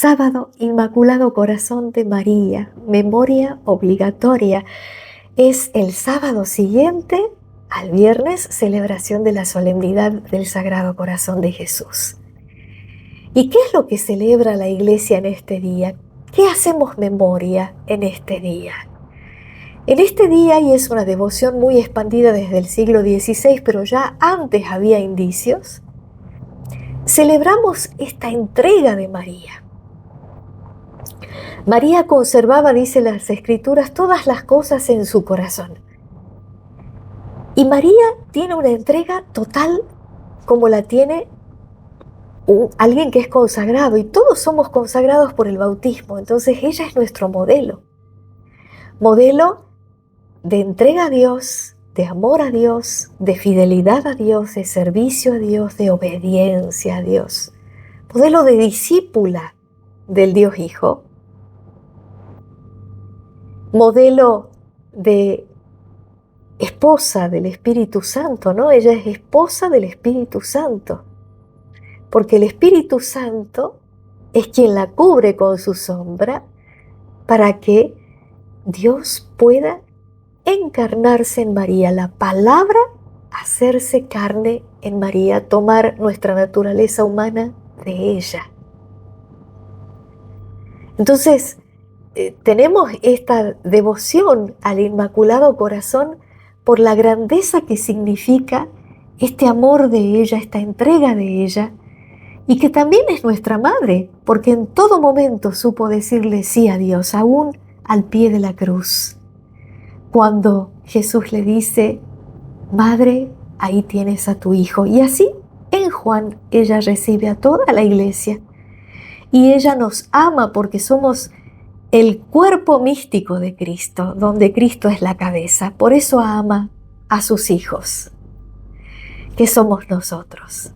Sábado, Inmaculado Corazón de María, memoria obligatoria. Es el sábado siguiente al viernes, celebración de la solemnidad del Sagrado Corazón de Jesús. ¿Y qué es lo que celebra la Iglesia en este día? ¿Qué hacemos memoria en este día? En este día, y es una devoción muy expandida desde el siglo XVI, pero ya antes había indicios, celebramos esta entrega de María. María conservaba, dice las Escrituras, todas las cosas en su corazón. Y María tiene una entrega total como la tiene alguien que es consagrado, y todos somos consagrados por el bautismo. Entonces ella es nuestro modelo de entrega a Dios, de amor a Dios, de fidelidad a Dios, de servicio a Dios, de obediencia a Dios, modelo de discípula del Dios Hijo, modelo de esposa del Espíritu Santo, ¿no? Ella es esposa del Espíritu Santo, porque el Espíritu Santo es quien la cubre con su sombra para que Dios pueda encarnarse en María, la palabra hacerse carne en María, tomar nuestra naturaleza humana de ella. Entonces, tenemos esta devoción al Inmaculado Corazón por la grandeza que significa este amor de ella, esta entrega de ella, y que también es nuestra madre, porque en todo momento supo decirle sí a Dios, aún al pie de la cruz. Cuando Jesús le dice, madre, ahí tienes a tu hijo. Y así en Juan ella recibe a toda la iglesia. Y ella nos ama porque somos el cuerpo místico de Cristo, donde Cristo es la cabeza. Por eso ama a sus hijos, que somos nosotros.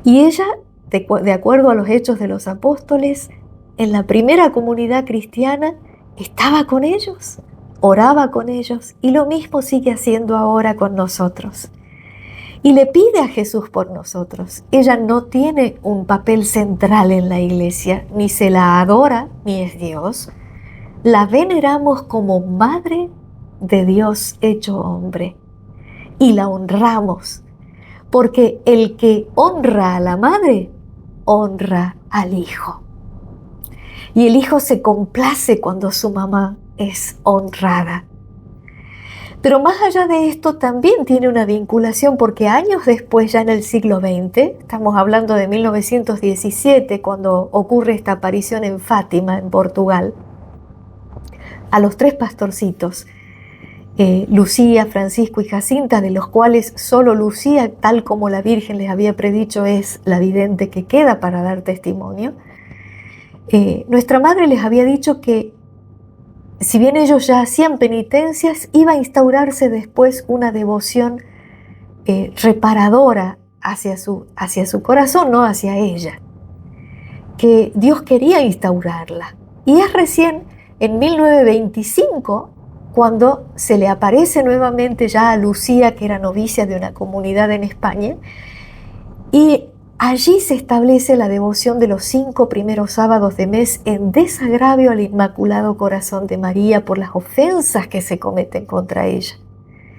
Y ella, de acuerdo a los Hechos de los Apóstoles, en la primera comunidad cristiana estaba con ellos, oraba con ellos, y lo mismo sigue haciendo ahora con nosotros. Y le pide a Jesús por nosotros. Ella no tiene un papel central en la iglesia, ni se la adora, ni es Dios. La veneramos como Madre de Dios hecho hombre y la honramos, porque el que honra a la Madre, honra al Hijo. Y el Hijo se complace cuando su mamá es honrada. Pero más allá de esto también tiene una vinculación, porque años después, ya en el siglo XX, estamos hablando de 1917, cuando ocurre esta aparición en Fátima, en Portugal, a los 3 pastorcitos, Lucía, Francisco y Jacinta, de los cuales solo Lucía, tal como la Virgen les había predicho, es la vidente que queda para dar testimonio. Nuestra madre les había dicho que si bien ellos ya hacían penitencias, iba a instaurarse después una devoción reparadora hacia su corazón, no hacia ella, que Dios quería instaurarla. Y es recién en 1925 cuando se le aparece nuevamente ya a Lucía, que era novicia de una comunidad en España, y allí se establece la devoción de los 5 primeros sábados de mes en desagravio al Inmaculado Corazón de María por las ofensas que se cometen contra ella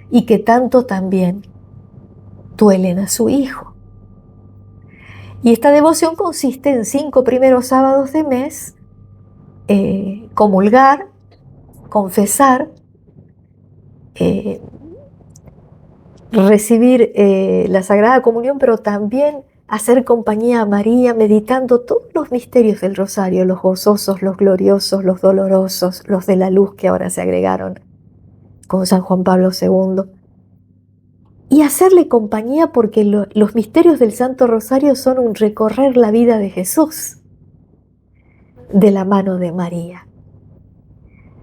y que tanto también duelen a su Hijo. Y esta devoción consiste en 5 primeros sábados de mes, comulgar, confesar, recibir la Sagrada Comunión, pero también hacer compañía a María meditando todos los misterios del rosario, los gozosos, los gloriosos, los dolorosos, los de la luz que ahora se agregaron con San Juan Pablo II. Y hacerle compañía porque los misterios del Santo Rosario son un recorrer la vida de Jesús de la mano de María.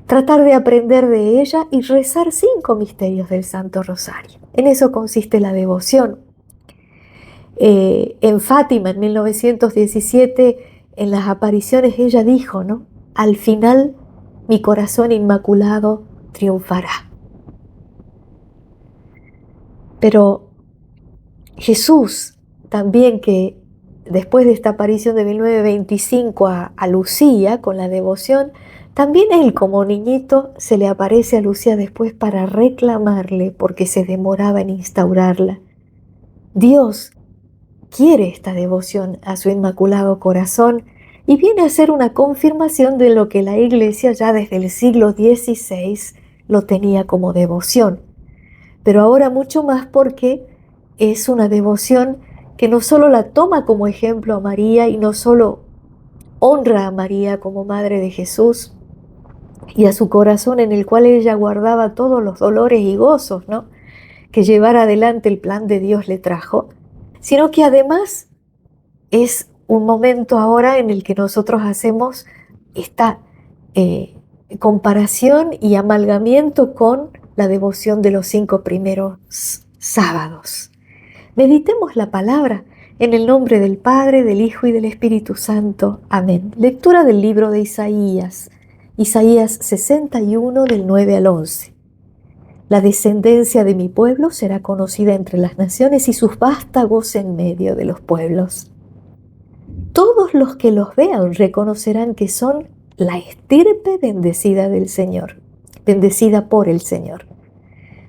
Tratar de aprender de ella y rezar 5 misterios del Santo Rosario. En eso consiste la devoción. En Fátima, en 1917, en las apariciones ella dijo, ¿no? Al final, mi corazón inmaculado triunfará. Pero Jesús también, que después de esta aparición de 1925 a Lucía con la devoción, también él como niñito se le aparece a Lucía después para reclamarle porque se demoraba en instaurarla. Dios quiere esta devoción a su Inmaculado Corazón y viene a ser una confirmación de lo que la Iglesia ya desde el siglo XVI lo tenía como devoción. Pero ahora mucho más porque es una devoción que no solo la toma como ejemplo a María y no solo honra a María como Madre de Jesús y a su corazón en el cual ella guardaba todos los dolores y gozos, ¿no?, que llevar adelante el plan de Dios le trajo, sino que además es un momento ahora en el que nosotros hacemos esta comparación y amalgamiento con la devoción de los 5 primeros sábados. Meditemos la palabra en el nombre del Padre, del Hijo y del Espíritu Santo. Amén. Lectura del libro de Isaías. Isaías 61 del 9 al 11. La descendencia de mi pueblo será conocida entre las naciones y sus vástagos en medio de los pueblos. Todos los que los vean reconocerán que son la estirpe bendecida del Señor, bendecida por el Señor.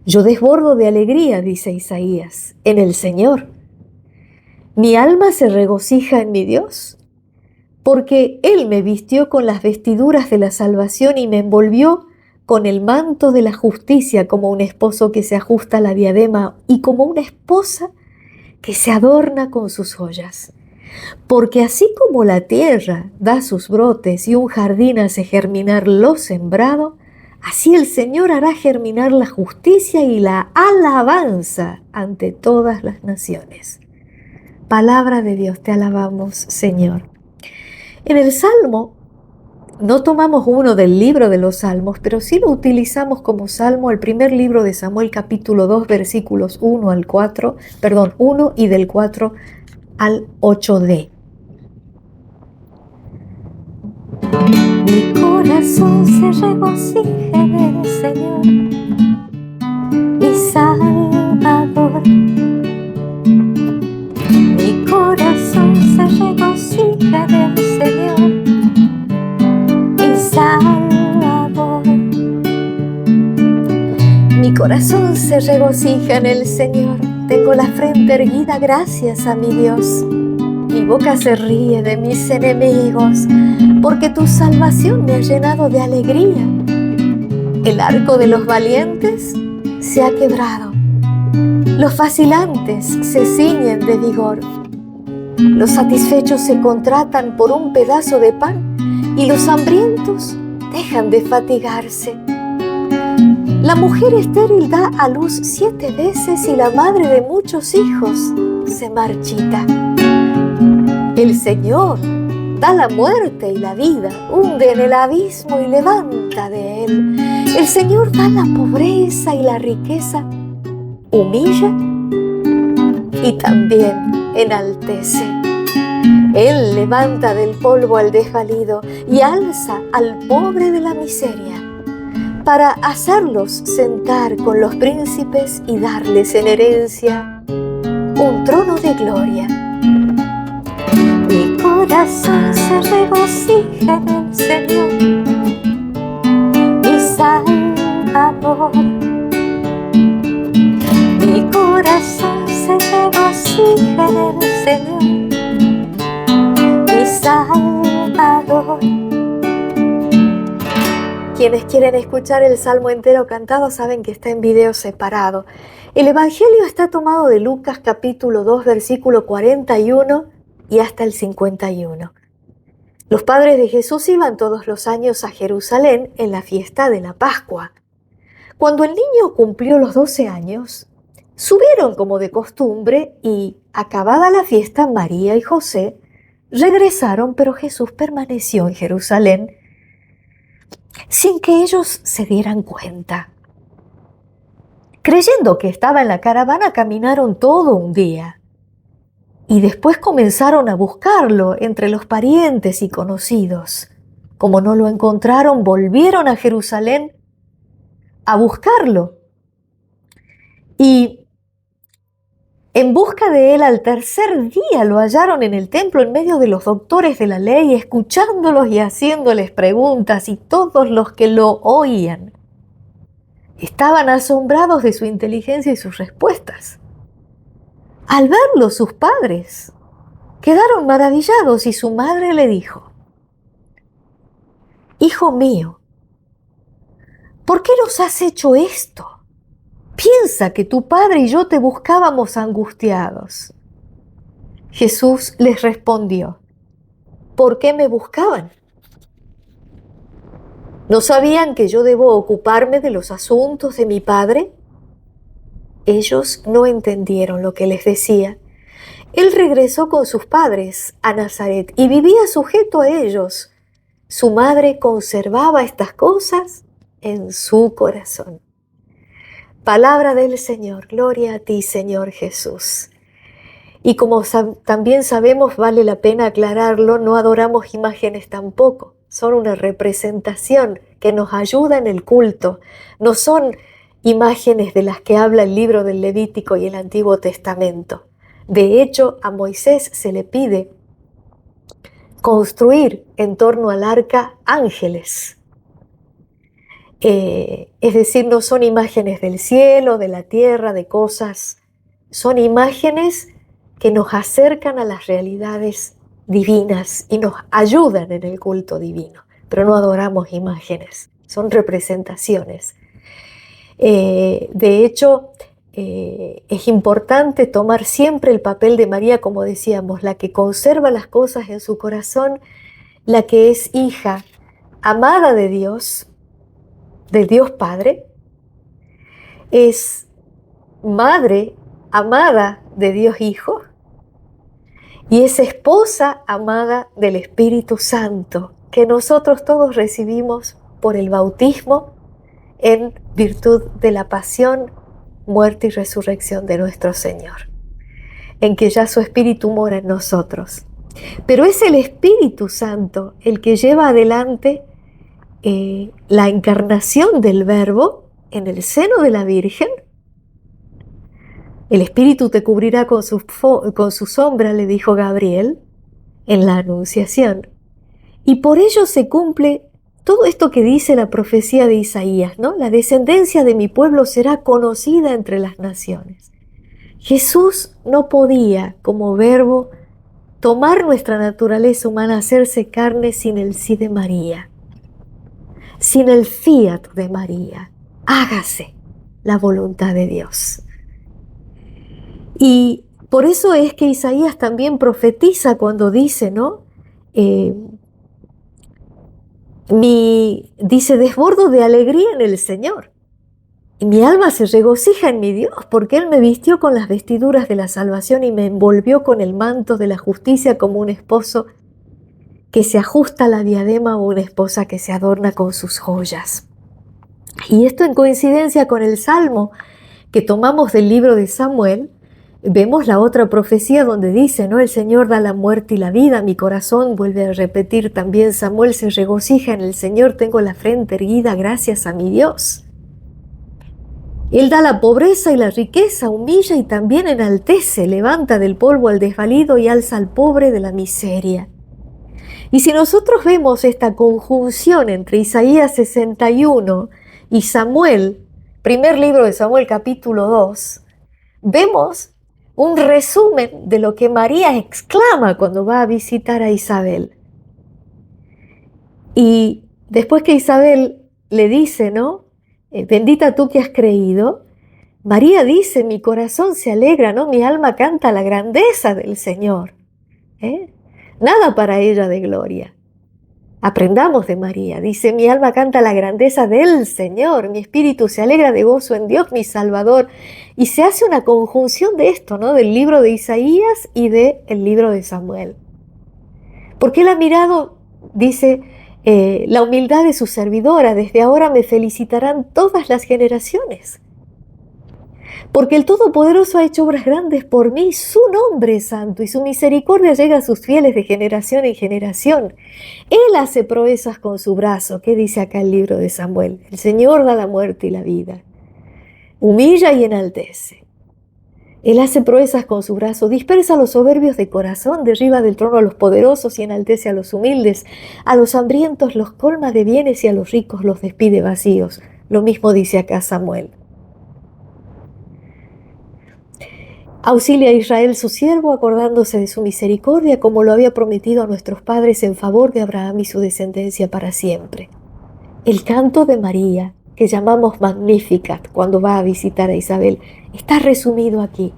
Yo desbordo de alegría, dice Isaías, en el Señor. Mi alma se regocija en mi Dios, porque Él me vistió con las vestiduras de la salvación y me envolvió con el manto de la justicia, como un esposo que se ajusta la diadema y como una esposa que se adorna con sus joyas. Porque así como la tierra da sus brotes y un jardín hace germinar lo sembrado, así el Señor hará germinar la justicia y la alabanza ante todas las naciones. Palabra de Dios, te alabamos, Señor. En el Salmo, no tomamos uno del libro de los Salmos, pero sí lo utilizamos como Salmo, el primer libro de Samuel, capítulo 2, versículos 1 y del 4 al 8d. Mi corazón se regocija en el Señor, mi Salvador. Mi corazón se regocija en el Señor, mi Salvador. Mi corazón se regocija en el Señor, tengo la frente erguida gracias a mi Dios. Mi boca se ríe de mis enemigos, porque tu salvación me ha llenado de alegría. El arco de los valientes se ha quebrado. Los vacilantes se ciñen de vigor. Los satisfechos se contratan por un pedazo de pan y los hambrientos dejan de fatigarse. La mujer estéril da a luz 7 veces y la madre de muchos hijos se marchita. El Señor da la muerte y la vida, hunde en el abismo y levanta de él. El Señor da la pobreza y la riqueza, humilla y también enaltece. Él levanta del polvo al desvalido y alza al pobre de la miseria, para hacerlos sentar con los príncipes y darles en herencia un trono de gloria. Mi corazón se regocija en el Señor, mi Salvador. Mi corazón se regocija en el Señor, mi Salvador. Quienes quieren escuchar el Salmo entero cantado saben que está en video separado. El Evangelio está tomado de Lucas capítulo 2, versículo 41 y hasta el 51. Los padres de Jesús iban todos los años a Jerusalén en la fiesta de la Pascua. Cuando el niño cumplió los 12 años, subieron como de costumbre y, acabada la fiesta, María y José regresaron, pero Jesús permaneció en Jerusalén sin que ellos se dieran cuenta. Creyendo que estaba en la caravana, caminaron todo un día y después comenzaron a buscarlo entre los parientes y conocidos. Como no lo encontraron, volvieron a Jerusalén a buscarlo. Y En busca de él, al tercer día lo hallaron en el templo en medio de los doctores de la ley, escuchándolos y haciéndoles preguntas, y todos los que lo oían estaban asombrados de su inteligencia y sus respuestas. Al verlo, sus padres quedaron maravillados y su madre le dijo: Hijo mío, ¿por qué nos has hecho esto? Piensa que tu padre y yo te buscábamos angustiados. Jesús les respondió: ¿Por qué me buscaban? ¿No sabían que yo debo ocuparme de los asuntos de mi padre? Ellos no entendieron lo que les decía. Él regresó con sus padres a Nazaret y vivía sujeto a ellos. Su madre conservaba estas cosas en su corazón. Palabra del Señor. Gloria a ti, Señor Jesús. Y como también sabemos, vale la pena aclararlo, no adoramos imágenes tampoco. Son una representación que nos ayuda en el culto. No son imágenes de las que habla el libro del Levítico y el Antiguo Testamento. De hecho, a Moisés se le pide construir en torno al arca ángeles. Es decir, no son imágenes del cielo, de la tierra, de cosas. Son imágenes que nos acercan a las realidades divinas y nos ayudan en el culto divino. Pero no adoramos imágenes, son representaciones. De hecho, es importante tomar siempre el papel de María, como decíamos, la que conserva las cosas en su corazón, la que es hija amada de Dios Padre, es madre amada de Dios Hijo y es esposa amada del Espíritu Santo, que nosotros todos recibimos por el bautismo en virtud de la pasión, muerte y resurrección de nuestro Señor, en que ya su Espíritu mora en nosotros. Pero es el Espíritu Santo el que lleva adelante la encarnación del Verbo en el seno de la Virgen. El Espíritu te cubrirá con su sombra, le dijo Gabriel en la Anunciación. Y por ello se cumple todo esto que dice la profecía de Isaías, ¿no? La descendencia de mi pueblo será conocida entre las naciones. Jesús no podía, como Verbo, tomar nuestra naturaleza humana, hacerse carne sin el sí de María, sin el fiat de María. Hágase la voluntad de Dios. Y por eso es que Isaías también profetiza cuando dice, ¿no? Dice, desbordo de alegría en el Señor. Y mi alma se regocija en mi Dios, porque Él me vistió con las vestiduras de la salvación y me envolvió con el manto de la justicia, como un esposo que se ajusta a la diadema o una esposa que se adorna con sus joyas. Y esto en coincidencia con el Salmo que tomamos del libro de Samuel, vemos la otra profecía donde dice, ¿no? El Señor da la muerte y la vida, mi corazón, vuelve a repetir también Samuel, se regocija en el Señor, tengo la frente erguida gracias a mi Dios. Él da la pobreza y la riqueza, humilla y también enaltece, levanta del polvo al desvalido y alza al pobre de la miseria. Y si nosotros vemos esta conjunción entre Isaías 61 y Samuel, primer libro de Samuel capítulo 2, vemos un resumen de lo que María exclama cuando va a visitar a Isabel. Y después que Isabel le dice, ¿no? Bendita tú que has creído, María dice, mi corazón se alegra, ¿no? Mi alma canta la grandeza del Señor. Nada para ella de gloria. Aprendamos de María. Dice, mi alma canta la grandeza del Señor, mi espíritu se alegra de gozo en Dios, mi Salvador. Y se hace una conjunción de esto, ¿no? Del libro de Isaías y del libro de Samuel. Porque él ha mirado, dice, la humildad de su servidora, desde ahora me felicitarán todas las generaciones. Porque el Todopoderoso ha hecho obras grandes por mí, su nombre es santo y su misericordia llega a sus fieles de generación en generación. Él hace proezas con su brazo. ¿Qué dice acá el libro de Samuel? El Señor da la muerte y la vida. Humilla y enaltece. Él hace proezas con su brazo, dispersa a los soberbios de corazón, derriba del trono a los poderosos y enaltece a los humildes. A los hambrientos los colma de bienes y a los ricos los despide vacíos. Lo mismo dice acá Samuel. Auxilia a Israel su siervo, acordándose de su misericordia, como lo había prometido a nuestros padres en favor de Abraham y su descendencia para siempre. El canto de María, que llamamos Magnificat cuando va a visitar a Isabel, está resumido aquí.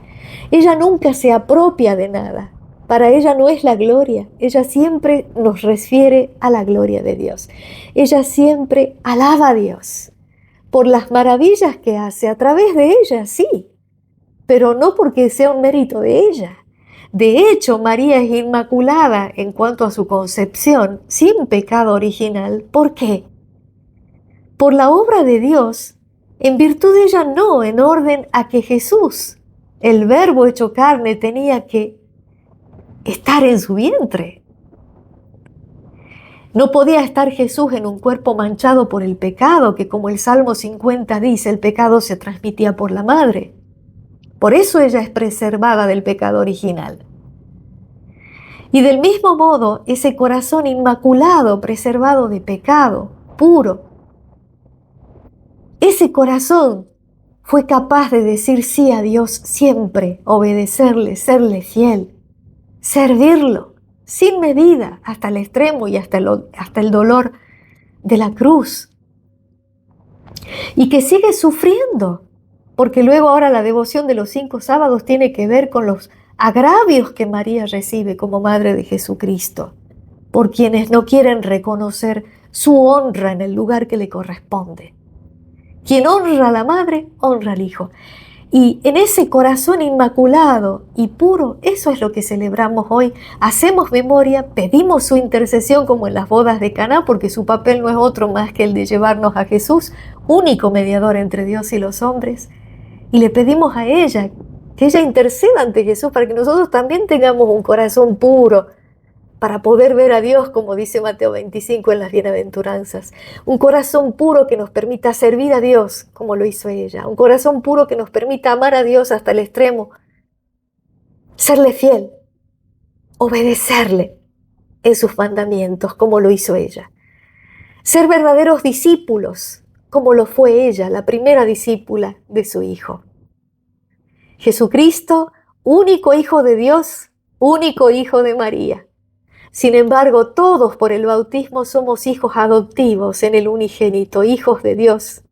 Ella nunca se apropia de nada. Para ella no es la gloria. Ella siempre nos refiere a la gloria de Dios. Ella siempre alaba a Dios por las maravillas que hace a través de ella, sí, pero no porque sea un mérito de ella. De hecho, María es inmaculada en cuanto a su concepción, sin pecado original. ¿Por qué? Por la obra de Dios, en virtud de ella no, en orden a que Jesús, el Verbo hecho carne, tenía que estar en su vientre. No podía estar Jesús en un cuerpo manchado por el pecado, que como el Salmo 50 dice, el pecado se transmitía por la madre. Por eso ella es preservada del pecado original. Y del mismo modo, ese corazón inmaculado, preservado de pecado, puro, ese corazón fue capaz de decir sí a Dios siempre, obedecerle, serle fiel, servirlo sin medida hasta el extremo y hasta el dolor de la cruz. Y que sigue sufriendo, porque luego ahora la devoción de los 5 sábados tiene que ver con los agravios que María recibe como Madre de Jesucristo, por quienes no quieren reconocer su honra en el lugar que le corresponde. Quien honra a la madre, honra al hijo. Y en ese corazón inmaculado y puro, eso es lo que celebramos hoy. Hacemos memoria, pedimos su intercesión como en las bodas de Caná, porque su papel no es otro más que el de llevarnos a Jesús, único mediador entre Dios y los hombres. Y le pedimos a ella que ella interceda ante Jesús para que nosotros también tengamos un corazón puro, para poder ver a Dios, como dice Mateo 25 en las bienaventuranzas. Un corazón puro que nos permita servir a Dios, como lo hizo ella. Un corazón puro que nos permita amar a Dios hasta el extremo. Serle fiel, obedecerle en sus mandamientos, como lo hizo ella. Ser verdaderos discípulos, como lo fue ella, la primera discípula de su Hijo. Jesucristo, único Hijo de Dios, único Hijo de María. Sin embargo, todos por el bautismo somos hijos adoptivos en el unigénito, hijos de Dios.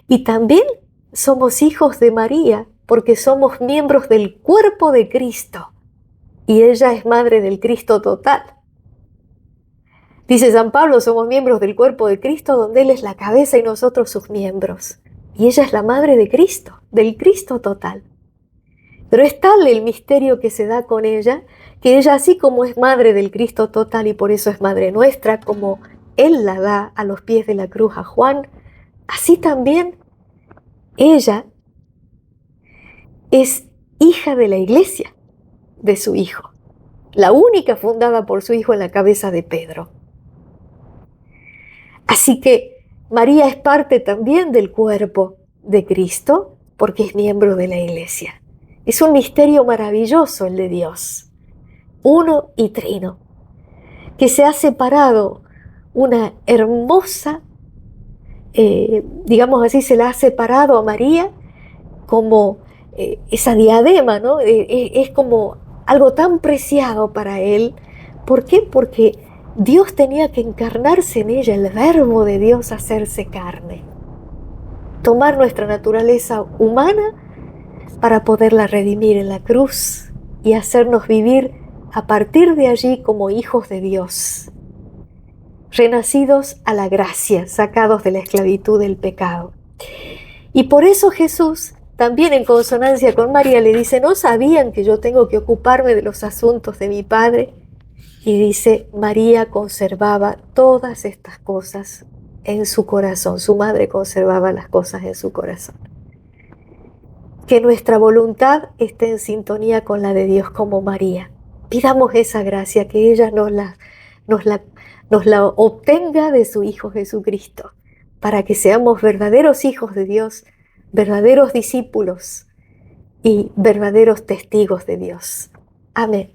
Y también somos hijos de María porque somos miembros del cuerpo de Cristo. Y ella es madre del Cristo total. Dice San Pablo, somos miembros del cuerpo de Cristo donde Él es la cabeza y nosotros sus miembros. Y ella es la madre de Cristo, del Cristo total. Pero es tal el misterio que se da con ella, que ella así como es madre del Cristo total y por eso es madre nuestra, como Él la da a los pies de la cruz a Juan, así también ella es hija de la iglesia, de su Hijo, la única fundada por su Hijo en la cabeza de Pedro. Así que María es parte también del cuerpo de Cristo porque es miembro de la iglesia. Es un misterio maravilloso el de Dios, uno y trino, que se ha separado una hermosa, digamos así, se la ha separado a María como esa diadema, ¿no? Es como algo tan preciado para Él. ¿Por qué? Porque Dios tenía que encarnarse en ella, el Verbo de Dios hacerse carne, tomar nuestra naturaleza humana para poderla redimir en la cruz y hacernos vivir a partir de allí como hijos de Dios, renacidos a la gracia, sacados de la esclavitud del pecado. Y por eso Jesús, también en consonancia con María, le dice, ¿no sabían que yo tengo que ocuparme de los asuntos de mi Padre? Y dice, María conservaba todas estas cosas en su corazón. Su madre conservaba las cosas en su corazón. Que nuestra voluntad esté en sintonía con la de Dios como María. Pidamos esa gracia, que ella nos la obtenga de su Hijo Jesucristo, para que seamos verdaderos hijos de Dios, verdaderos discípulos, y verdaderos testigos de Dios. Amén.